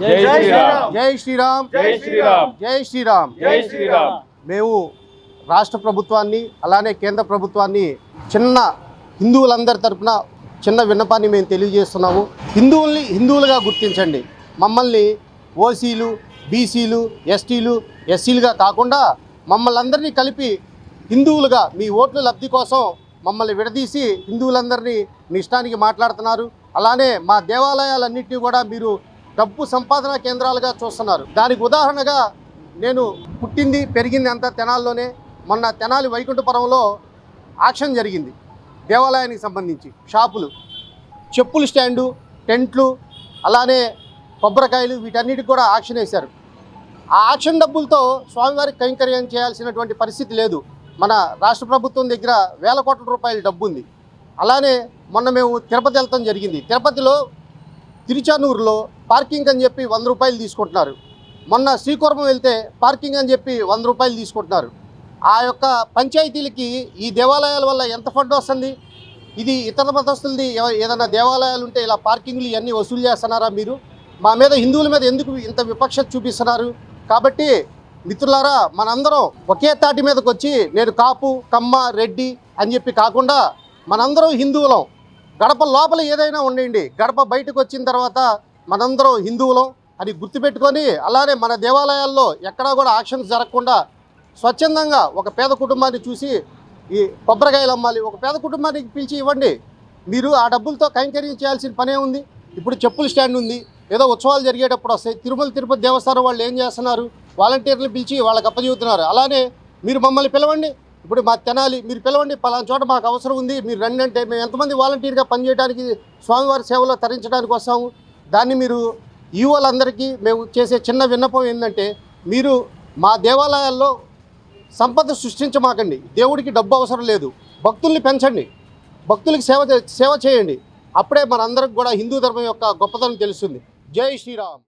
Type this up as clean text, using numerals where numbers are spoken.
జై శ్రీరామ్. జై శ్రీరామ్. జై శ్రీరామ్. జై శ్రీరామ్. జై శ్రీరామ్. మేము రాష్ట్ర ప్రభుత్వాన్ని అలానే కేంద్ర ప్రభుత్వాన్ని చిన్న హిందువులందరి తరపున చిన్న విన్నపాన్ని మేము తెలియజేస్తున్నాము. హిందువుల్ని హిందువులుగా గుర్తించండి. మమ్మల్ని ఓసీలు, బీసీలు, ఎస్టీలు, ఎస్సీలుగా కాకుండా మమ్మల్ని అందరినీ కలిపి హిందువులుగా మీ ఓట్ల లబ్ధి కోసం మమ్మల్ని విడదీసి హిందువులందరినీ మీ ఇష్టానికి మాట్లాడుతున్నారు. అలానే మా దేవాలయాలన్నింటినీ కూడా మీరు డబ్బు సంపాదన కేంద్రాలుగా చూస్తున్నారు. దానికి ఉదాహరణగా నేను పుట్టింది పెరిగింది అంతా తెనాలిలోనే. మొన్న తెనాలి వైకుంఠపురంలో ఆక్షన్ జరిగింది. దేవాలయానికి సంబంధించి షాపులు, చెప్పుల స్టాండు, టెంట్లు, అలానే కొబ్బరికాయలు వీటన్నిటికి కూడా ఆక్షన్ వేశారు. ఆ ఆక్షన్ డబ్బులతో స్వామివారికి కైంకర్యం చేయాల్సినటువంటి పరిస్థితి లేదు. మన రాష్ట్ర ప్రభుత్వం దగ్గర వేల కోట్ల రూపాయల డబ్బు ఉంది. అలానే మొన్న మేము తిరుపతి వెళ్తాం జరిగింది. తిరుపతిలో తిరుచానూరులో పార్కింగ్ అని చెప్పి 100 రూపాయలు తీసుకుంటున్నారు. మొన్న శ్రీకాకుళం వెళ్తే పార్కింగ్ అని చెప్పి 100 రూపాయలు తీసుకుంటున్నారు. ఆ యొక్క పంచాయతీలకి ఈ దేవాలయాల వల్ల ఎంత ఫండ్ వస్తుంది? ఇది ఇతర మతస్థులది ఏదైనా దేవాలయాలు ఉంటే ఇలా పార్కింగ్లు ఇవన్నీ వసూలు చేస్తున్నారా మీరు? మా మీద హిందువుల మీద ఎందుకు ఇంత విపక్షత చూపిస్తున్నారు? కాబట్టి మిత్రులారా, మనందరం ఒకే తాటి మీదకి వచ్చి నేను కాపు, కమ్మ, రెడ్డి అని చెప్పి కాకుండా మనందరం హిందువులం. గడప లోపల ఏదైనా ఉండండి, గడప బయటకు వచ్చిన తర్వాత మనందరం హిందువులం అని గుర్తుపెట్టుకొని, అలానే మన దేవాలయాల్లో ఎక్కడా కూడా ఆక్షన్స్ జరగకుండా స్వచ్ఛందంగా ఒక పేద కుటుంబాన్ని చూసి ఈ కొబ్బరికాయలు అమ్మాలి, ఒక పేద కుటుంబానికి పిలిచి ఇవ్వండి. మీరు ఆ డబ్బులతో కైంకర్యం చేయాల్సిన పనే ఉంది. ఇప్పుడు చెప్పుల స్టాండ్ ఉంది, ఏదో ఉత్సవాలు జరిగేటప్పుడు వస్తాయి. తిరుపతి దేవస్థానం వాళ్ళు ఏం చేస్తున్నారు? వాలంటీర్లు పిలిచి వాళ్ళకి అప్పచెబుతున్నారు. అలానే మీరు మమ్మల్ని పిలవండి. ఇప్పుడు మా తెనాలి మీరు పిలవండి, పలానా చోట మాకు అవసరం ఉంది, మీరు రండి అంటే మేము ఎంతమంది వాలంటీర్గా పనిచేయడానికి స్వామివారి సేవలో తరించడానికి వస్తాము. దాన్ని మీరు ఈవోలందరికీ మేము చేసే చిన్న విన్నపం ఏంటంటే, మీరు మా దేవాలయాల్లో సంపద సృష్టించమాకండి. దేవుడికి డబ్బు అవసరం లేదు. భక్తుల్ని పెంచండి, భక్తులకి సేవ చేయండి. అప్పుడే మనందరికి కూడా హిందూ ధర్మం యొక్క గొప్పతనం తెలుస్తుంది. జై శ్రీరామ్.